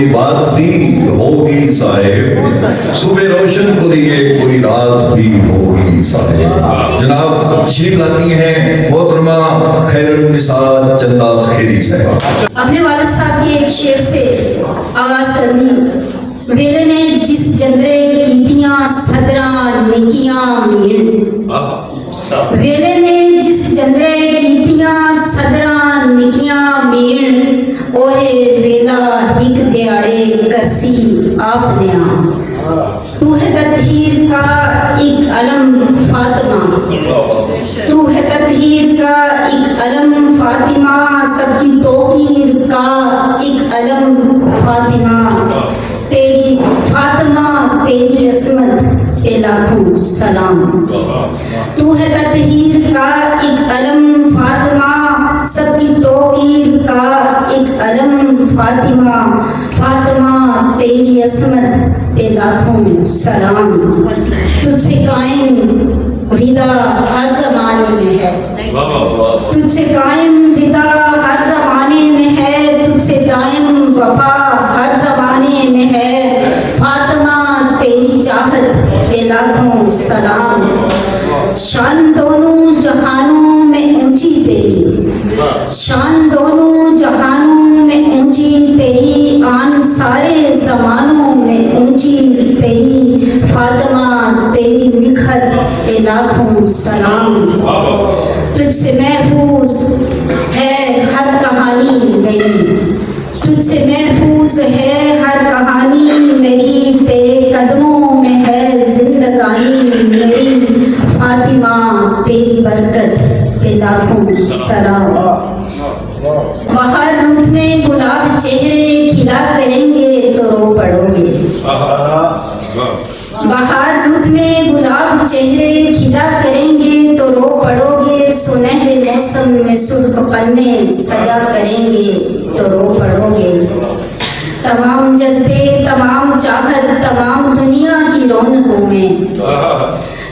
کوئی بات بھی ہوگی صاحب، صبح روشن کو لیے کوئی رات بھی ہوگی صاحب۔ جناب تشریف لاتی ہیں محترمہ خیر النساء چندہ خیری صاحبہ۔ اپنے والد صاحب کے ایک شعر سے آغاز کرنی۔ ویلے نے جس جندرے کیتیاں صدراں نکیاں میڑ، ویلے نے جس جندرے کیتیاں صدراں نکیاں میڑ، اوہے ویلا ہک دیاڑے کرسی آپ نے آ۔ تو ہے تطہیر کا ایک علم فاطمہ، تو ہے تطہیر کا ایک علم فاطمہ، سب کی توقیر کا ایک علم فاطمہ، تیری فاطمہ تیری عصمت پہ لاکھوں سلام۔ تو ہے تطہیر کا ایک علم فاطمہ، سب کی توقیر کا ایک علم فاطمہ، فاطمہ تیری عصمت پہ لاکھوں سلام۔ تجھ سے قائم رضا ہر زمانے میں ہے، تجھ سے قائم رضا ہر زمانے میں ہے، تجھ سے قائم وفا ہر زمانے میں ہے، فاطمہ تیری چاہت پہ لاکھوں سلام۔ شان دونوں جہانوں میں اونچی تیری، شان دونوں جہانوں میں اونچی تیری، آن سارے زمانوں میں اونچی تیری، فاطمہ تیری نکھت پہ لاکھوں سلام۔ تجھ سے محفوظ ہے ہر کہانی میری، تجھ سے محفوظ ہے ہر کہانی میری، تیرے قدموں میں ہے زندگانی میری، فاطمہ تیری برکت پہ لاکھوں سلام۔ بہار رت میں گلاب چہرے کھلا کریں گے تو رو پڑو گے، بہار رت میں گلاب چہرے کھلا کریں گے تو رو پڑو گے، سنہرے موسم میں سرخ پنے سجا کریں گے تو رو پڑو گے۔ تمام جذبے تمام چاہت تمام دنیا کی رونقوں میں،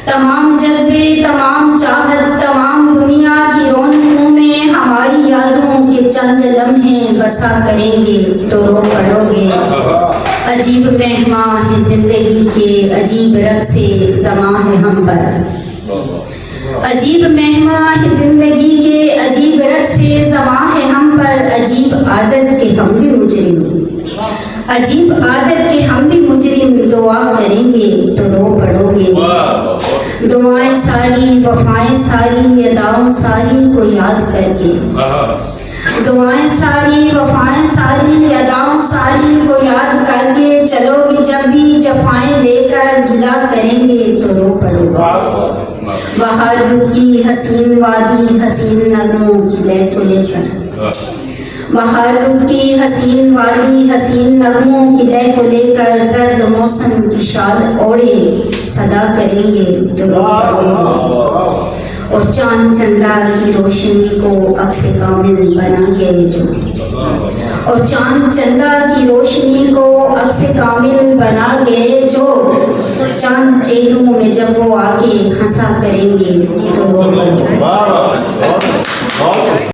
تمام جذبے تمام چاہت تمام دنیا کی رونقوں میں، ہماری یادوں کے چند لمحے بسا کریں گے تو رو پڑو گے۔ عجیب مہماں ہے زندگی کے عجیب رقص زماں ہے ہم پر، عجیب مہماں ہے زندگی کے عجیب رقص زماں ہے ہم پر، عجیب عادت کے ہم بھی مجرم، عجیب عادت کے ہم بھی مجرم، دعا کریں گے تو رو پڑو گے۔ دعائیں ساری وفائیں ساری اداؤں ساری کو یاد کر کے، دعائیں ساری وفائیں ساری اداؤں ساری کو یاد کر کے، چلو گے جب بھی جفائیں لے کر گلا کریں گے تو رو پڑو گے۔ بہار رت کی حسین وادی حسین نغموں کی لے کو لے کر، بہار رت کی حسین وادی حسین نغموں کی لے کو لے کر، زرد موسم کی شال اوڑے صدا کریں گے تو رو پڑو گے۔ اور چاند چندہ کی روشنی کو عکس کامل بنا گے جو، اور چاند چندہ کی روشنی کو عکس کامل بنا گے جو، چاند چہروں میں جب وہ آگے ہنسا کریں گے تو رو پڑو گے۔